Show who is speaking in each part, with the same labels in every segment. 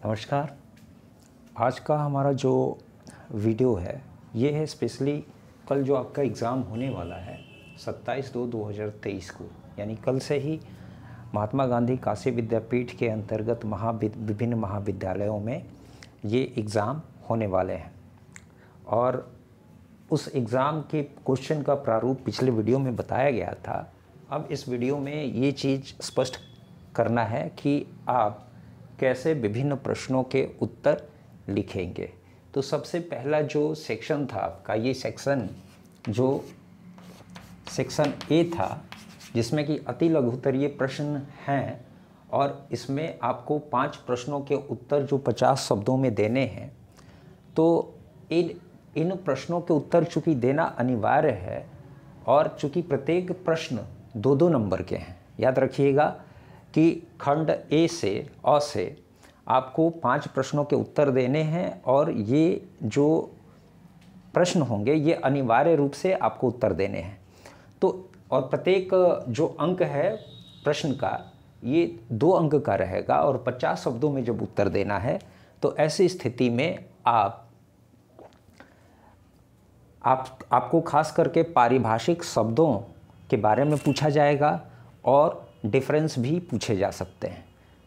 Speaker 1: नमस्कार। आज का हमारा जो वीडियो है ये है स्पेशली कल जो आपका एग्ज़ाम होने वाला है 27/2/2023 को, यानी कल से ही महात्मा गांधी काशी विद्यापीठ के अंतर्गत विभिन्न महाविद्यालयों में ये एग्ज़ाम होने वाले हैं। और उस एग्ज़ाम के क्वेश्चन का प्रारूप पिछले वीडियो में बताया गया था। अब इस वीडियो में ये चीज़ स्पष्ट करना है कि आप कैसे विभिन्न प्रश्नों के उत्तर लिखेंगे। तो सबसे पहला जो सेक्शन था आपका, ये सेक्शन जो सेक्शन ए था, जिसमें कि अति लघुत्तरीय प्रश्न हैं और इसमें आपको 5 प्रश्नों के उत्तर जो 50 शब्दों में देने हैं। तो इन प्रश्नों के उत्तर चूँकि देना अनिवार्य है और चूँकि प्रत्येक प्रश्न 2-2 नंबर के हैं। याद रखिएगा कि खंड ए से अ से आपको 5 प्रश्नों के उत्तर देने हैं और ये जो प्रश्न होंगे ये अनिवार्य रूप से आपको उत्तर देने हैं। तो और प्रत्येक जो अंक है प्रश्न का ये 2 अंक का रहेगा और 50 शब्दों में जब उत्तर देना है तो ऐसी स्थिति में आपको खास करके पारिभाषिक शब्दों के बारे में पूछा जाएगा और डिफरेंस भी पूछे जा सकते हैं।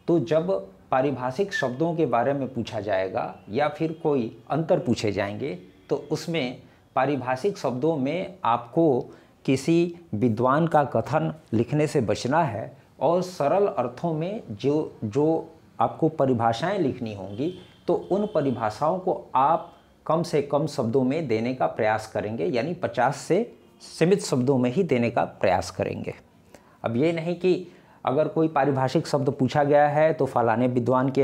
Speaker 1: तो जब पारिभाषिक शब्दों के बारे में पूछा जाएगा या फिर कोई अंतर पूछे जाएंगे तो उसमें पारिभाषिक शब्दों में आपको किसी विद्वान का कथन लिखने से बचना है और सरल अर्थों में जो आपको परिभाषाएं लिखनी होंगी तो उन परिभाषाओं को आप कम से कम शब्दों में देने का प्रयास करेंगे, यानी 50 से सीमित शब्दों में ही देने का प्रयास करेंगे। अब ये नहीं कि अगर कोई पारिभाषिक शब्द पूछा गया है तो फलाने विद्वान के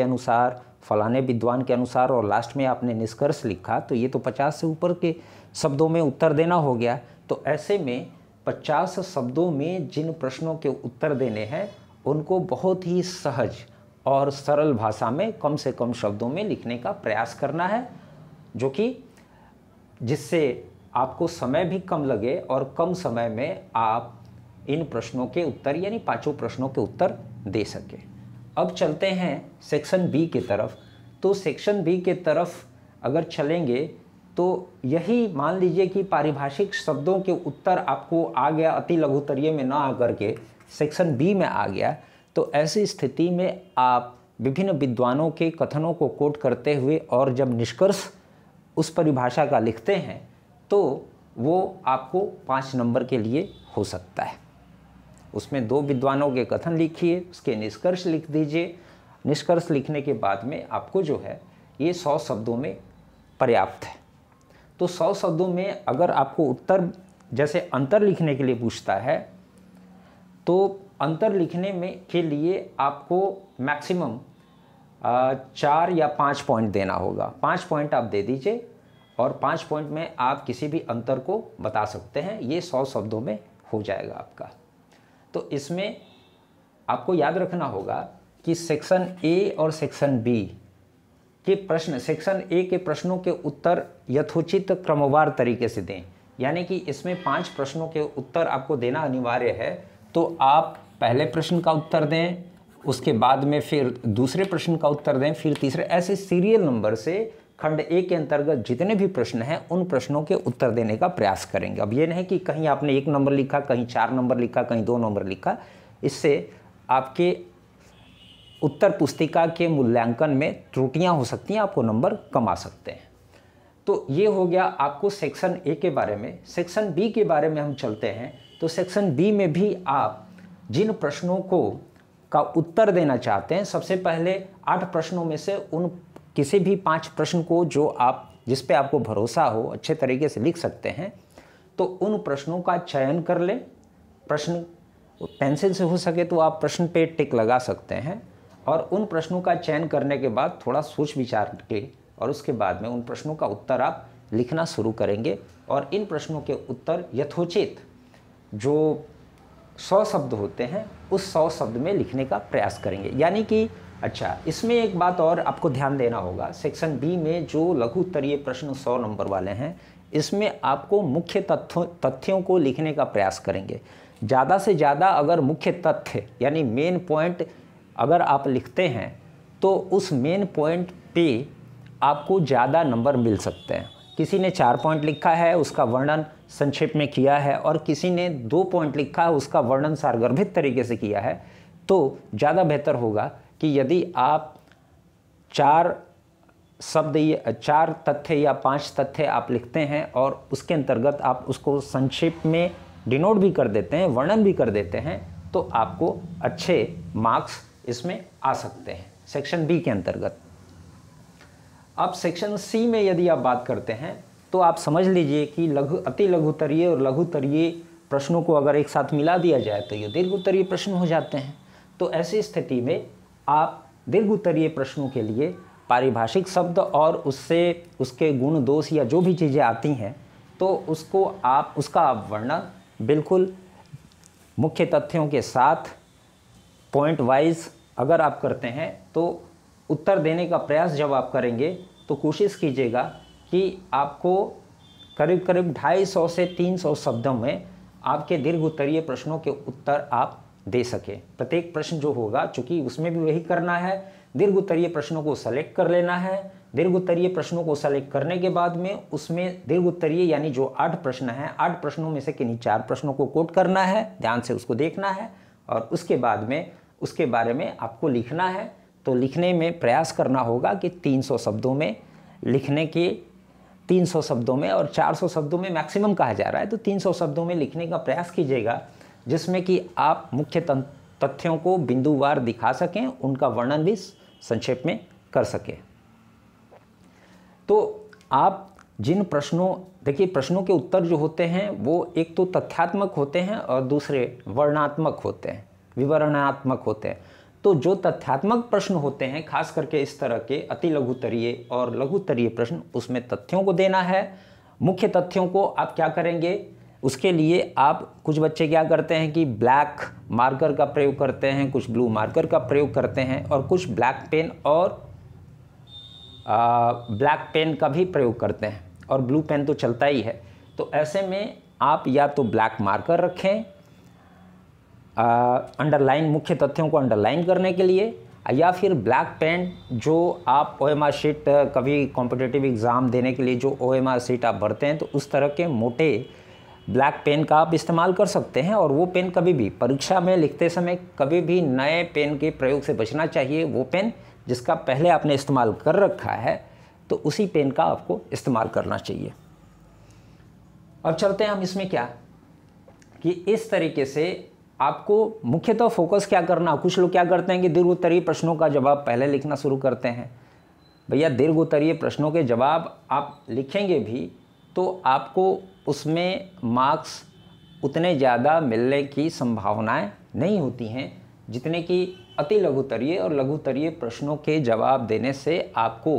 Speaker 1: अनुसार और लास्ट में आपने निष्कर्ष लिखा तो ये तो 50 से ऊपर के शब्दों में उत्तर देना हो गया। तो ऐसे में 50 शब्दों में जिन प्रश्नों के उत्तर देने हैं उनको बहुत ही सहज और सरल भाषा में कम से कम शब्दों में लिखने का प्रयास करना है, जो कि जिससे आपको समय भी कम लगे और कम समय में आप इन प्रश्नों के उत्तर यानी 5 प्रश्नों के उत्तर दे सके। अब चलते हैं सेक्शन बी की तरफ। तो सेक्शन बी के तरफ अगर चलेंगे तो यही मान लीजिए कि पारिभाषिक शब्दों के उत्तर आपको आ गया, अति लघुत्तरीय में ना आकर के सेक्शन बी में आ गया, तो ऐसी स्थिति में आप विभिन्न विद्वानों के कथनों को कोट करते हुए और जब निष्कर्ष उस परिभाषा का लिखते हैं तो वो आपको 5 नंबर के लिए हो सकता है। उसमें 2 विद्वानों के कथन लिखिए, उसके निष्कर्ष लिख दीजिए। निष्कर्ष लिखने के बाद में आपको जो है ये 100 शब्दों में पर्याप्त है। तो 100 शब्दों में अगर आपको उत्तर जैसे अंतर लिखने के लिए पूछता है तो अंतर लिखने में के लिए आपको मैक्सिमम 4 या 5 पॉइंट देना होगा। 5 पॉइंट आप दे दीजिए और 5 पॉइंट में आप किसी भी अंतर को बता सकते हैं। ये 100 शब्दों में हो जाएगा आपका। तो इसमें आपको याद रखना होगा कि सेक्शन ए और सेक्शन बी के प्रश्न, सेक्शन ए के प्रश्नों के उत्तर यथोचित क्रमवार तरीके से दें, यानी कि इसमें 5 प्रश्नों के उत्तर आपको देना अनिवार्य है। तो आप पहले प्रश्न का उत्तर दें, उसके बाद में फिर दूसरे प्रश्न का उत्तर दें, फिर तीसरे, ऐसे सीरियल नंबर से खंड ए के अंतर्गत जितने भी प्रश्न हैं उन प्रश्नों के उत्तर देने का प्रयास करेंगे। अब ये नहीं कि कहीं आपने 1 नंबर लिखा, कहीं 4 नंबर लिखा, कहीं 2 नंबर लिखा। इससे आपके उत्तर पुस्तिका के मूल्यांकन में त्रुटियां हो सकती हैं, आपको नंबर कम आ सकते हैं। तो ये हो गया आपको सेक्शन ए के बारे में। सेक्शन बी के बारे में हम चलते हैं। तो सेक्शन बी में भी आप जिन प्रश्नों का उत्तर देना चाहते हैं, सबसे पहले 8 प्रश्नों में से उन किसी भी 5 प्रश्न को जिस पे आपको भरोसा हो अच्छे तरीके से लिख सकते हैं, तो उन प्रश्नों का चयन कर लें। प्रश्न पेंसिल से हो सके तो आप प्रश्न पे टिक लगा सकते हैं और उन प्रश्नों का चयन करने के बाद थोड़ा सोच विचार के और उसके बाद में उन प्रश्नों का उत्तर आप लिखना शुरू करेंगे और इन प्रश्नों के उत्तर यथोचित जो 100 शब्द होते हैं उस 100 शब्द में लिखने का प्रयास करेंगे। यानी कि अच्छा, इसमें एक बात और आपको ध्यान देना होगा। सेक्शन बी में जो लघु उत्तरीय प्रश्न 100 नंबर वाले हैं, इसमें आपको मुख्य तथ्यों को लिखने का प्रयास करेंगे। ज़्यादा से ज़्यादा अगर मुख्य तथ्य यानी मेन पॉइंट अगर आप लिखते हैं तो उस मेन पॉइंट पे आपको ज़्यादा नंबर मिल सकते हैं। किसी ने 4 पॉइंट लिखा है, उसका वर्णन संक्षेप में किया है, और किसी ने 2 पॉइंट लिखा है, उसका वर्णन सारगर्भित तरीके से किया है, तो ज़्यादा बेहतर होगा कि यदि आप 4 शब्द या 4 तथ्य या 5 तथ्य आप लिखते हैं और उसके अंतर्गत आप उसको संक्षेप में डिनोट भी कर देते हैं, वर्णन भी कर देते हैं, तो आपको अच्छे मार्क्स इसमें आ सकते हैं सेक्शन बी के अंतर्गत। अब सेक्शन सी में यदि आप बात करते हैं तो आप समझ लीजिए कि अति लघुत्तरीय और लघुत्तरीय प्रश्नों को अगर एक साथ मिला दिया जाए तो ये दीर्घोत्तरीय प्रश्न हो जाते हैं। तो ऐसी स्थिति में आप दीर्घोत्तरीय प्रश्नों के लिए पारिभाषिक शब्द और उसके गुण दोष या जो भी चीज़ें आती हैं तो उसका वर्णन बिल्कुल मुख्य तथ्यों के साथ पॉइंट वाइज अगर आप करते हैं तो उत्तर देने का प्रयास जब आप करेंगे तो कोशिश कीजिएगा कि आपको करीब करीब 250 से 300 शब्दों में आपके दीर्घोत्तरीय प्रश्नों के उत्तर आप दे सकें। प्रत्येक प्रश्न जो होगा, चूँकि उसमें भी वही करना है, दीर्घोत्तरीय प्रश्नों को सेलेक्ट कर लेना है। दीर्घोत्तरीय प्रश्नों को सेलेक्ट करने के बाद में उसमें दीर्घोत्तरीय यानी जो 8 प्रश्न हैं, 8 प्रश्नों में से किन्हीं 4 प्रश्नों को कोट करना है, ध्यान से उसको देखना है, और उसके बाद में उसके बारे में आपको लिखना है। तो लिखने में प्रयास करना होगा कि 300 शब्दों में लिखने के 300 शब्दों में और 400 शब्दों में मैक्सिमम कहा जा रहा है, तो 300 शब्दों में लिखने का प्रयास कीजिएगा, जिसमें कि आप मुख्य तथ्यों को बिंदुवार दिखा सकें, उनका वर्णन भी संक्षेप में कर सकें। तो आप जिन प्रश्नों, देखिए प्रश्नों के उत्तर जो होते हैं वो एक तो तथ्यात्मक होते हैं और दूसरे वर्णनात्मक होते हैं, विवरणात्मक होते हैं। तो जो तथ्यात्मक प्रश्न होते हैं, खास करके इस तरह के अति लघुत्तरीय और लघुत्तरीय प्रश्न, उसमें तथ्यों को देना है। मुख्य तथ्यों को आप क्या करेंगे, उसके लिए आप, कुछ बच्चे क्या करते हैं कि ब्लैक मार्कर का प्रयोग करते हैं, कुछ ब्लू मार्कर का प्रयोग करते हैं, और कुछ ब्लैक पेन और ब्लैक पेन का भी प्रयोग करते हैं, और ब्लू पेन तो चलता ही है। तो ऐसे में आप या तो ब्लैक मार्कर रखें अंडरलाइन, मुख्य तथ्यों को अंडरलाइन करने के लिए, या फिर ब्लैक पेन जो आप OMR शीट, कभी कॉम्पिटिटिव एग्ज़ाम देने के लिए जो OMR शीट आप भरते हैं, तो उस तरह के मोटे ब्लैक पेन का आप इस्तेमाल कर सकते हैं। और वो पेन कभी भी परीक्षा में लिखते समय कभी भी नए पेन के प्रयोग से बचना चाहिए। वो पेन जिसका पहले आपने इस्तेमाल कर रखा है, तो उसी पेन का आपको इस्तेमाल करना चाहिए। अब चलते हैं हम इसमें क्या कि इस तरीके से आपको मुख्यतः फोकस क्या करना। कुछ लोग क्या करते हैं कि दीर्घोत्तरीय प्रश्नों का जवाब पहले लिखना शुरू करते हैं। भैया दीर्घोत्तरीय प्रश्नों के जवाब आप लिखेंगे भी तो आपको उसमें मार्क्स उतने ज़्यादा मिलने की संभावनाएं नहीं होती हैं जितने कि अति लघुत्तरीय और लघुत्तरीय प्रश्नों के जवाब देने से आपको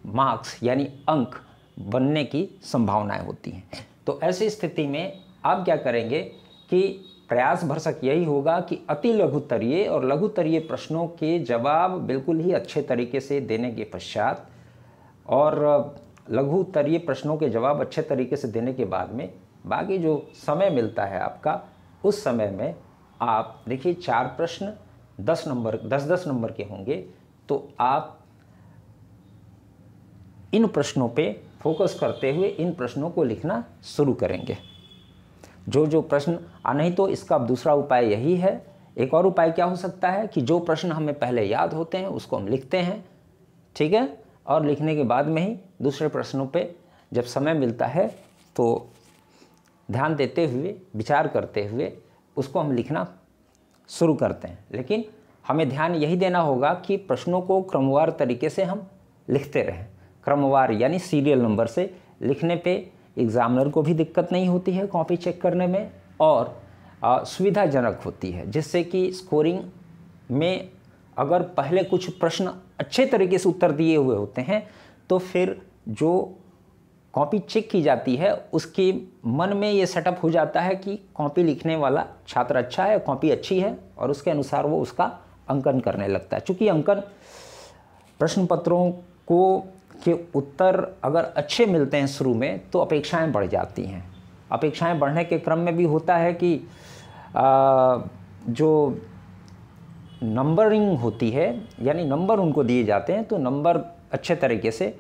Speaker 1: मार्क्स यानी अंक बनने की संभावनाएं होती हैं। तो ऐसी स्थिति में आप क्या करेंगे कि प्रयास भरसक यही होगा कि अति लघुत्तरीय और लघुत्तरीय प्रश्नों के जवाब बिल्कुल ही अच्छे तरीके से देने के पश्चात और लघुत्तरीय प्रश्नों के जवाब अच्छे तरीके से देने के बाद में बाकी जो समय मिलता है आपका, उस समय में आप देखिए 4 प्रश्न 10 नंबर के होंगे, तो आप इन प्रश्नों पे फोकस करते हुए इन प्रश्नों को लिखना शुरू करेंगे। जो प्रश्न नहीं, तो इसका दूसरा उपाय यही है। एक और उपाय क्या हो सकता है कि जो प्रश्न हमें पहले याद होते हैं उसको हम लिखते हैं, ठीक है, और लिखने के बाद में ही दूसरे प्रश्नों पे जब समय मिलता है तो ध्यान देते हुए, विचार करते हुए उसको हम लिखना शुरू करते हैं। लेकिन हमें ध्यान यही देना होगा कि प्रश्नों को क्रमवार तरीके से हम लिखते रहें। क्रमवार यानी सीरियल नंबर से लिखने पे एग्जामिनर को भी दिक्कत नहीं होती है कॉपी चेक करने में, और सुविधाजनक होती है, जिससे कि स्कोरिंग में अगर पहले कुछ प्रश्न अच्छे तरीके से उत्तर दिए हुए होते हैं तो फिर जो कॉपी चेक की जाती है उसके मन में ये सेटअप हो जाता है कि कॉपी लिखने वाला छात्र अच्छा है, कॉपी अच्छी है, और उसके अनुसार वो उसका अंकन करने लगता है। चूँकि अंकन प्रश्न पत्रों के उत्तर अगर अच्छे मिलते हैं शुरू में तो अपेक्षाएं बढ़ जाती हैं। अपेक्षाएं बढ़ने के क्रम में भी होता है कि जो नंबरिंग होती है, यानी नंबर उनको दिए जाते हैं, तो नंबर अच्छे तरीके से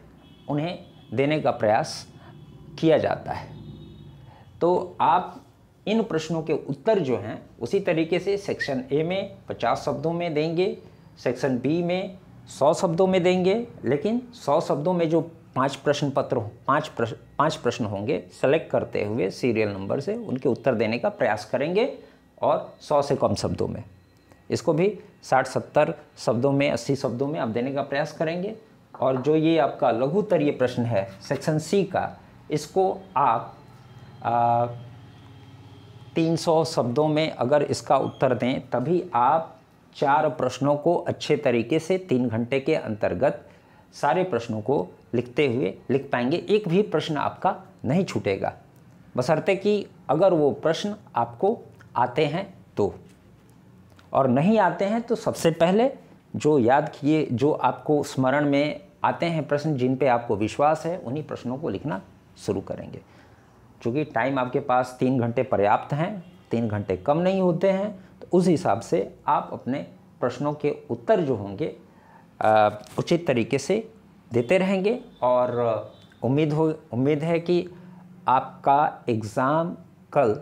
Speaker 1: उन्हें देने का प्रयास किया जाता है। तो आप इन प्रश्नों के उत्तर जो हैं उसी तरीके से सेक्शन ए में 50 शब्दों में देंगे, सेक्शन बी में 100 शब्दों में देंगे, लेकिन 100 शब्दों में जो 5 प्रश्न होंगे सेलेक्ट करते हुए सीरियल नंबर से उनके उत्तर देने का प्रयास करेंगे, और 100 से कम शब्दों में, इसको भी 60-70 शब्दों में, 80 शब्दों में आप देने का प्रयास करेंगे। और जो ये आपका लघुत्तरीय प्रश्न है सेक्शन सी का, इसको आप 300 शब्दों में अगर इसका उत्तर दें तभी आप 4 प्रश्नों को अच्छे तरीके से 3 घंटे के अंतर्गत सारे प्रश्नों को लिख पाएंगे। एक भी प्रश्न आपका नहीं छूटेगा, बशर्ते कि अगर वो प्रश्न आपको आते हैं तो, और नहीं आते हैं तो सबसे पहले जो याद किए, जो आपको स्मरण में आते हैं प्रश्न, जिन पे आपको विश्वास है, उन्हीं प्रश्नों को लिखना शुरू करेंगे। चूँकि टाइम आपके पास 3 घंटे पर्याप्त हैं, 3 घंटे कम नहीं होते हैं, तो उस हिसाब से आप अपने प्रश्नों के उत्तर जो होंगे उचित तरीके से देते रहेंगे। और उम्मीद है कि आपका एग्ज़ाम कल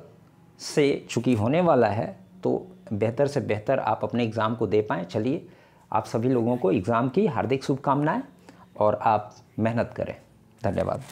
Speaker 1: से चूँकि होने वाला है, तो बेहतर से बेहतर आप अपने एग्ज़ाम को दे पाएँ। चलिए, आप सभी लोगों को एग्ज़ाम की हार्दिक शुभकामनाएं, और आप मेहनत करें। धन्यवाद।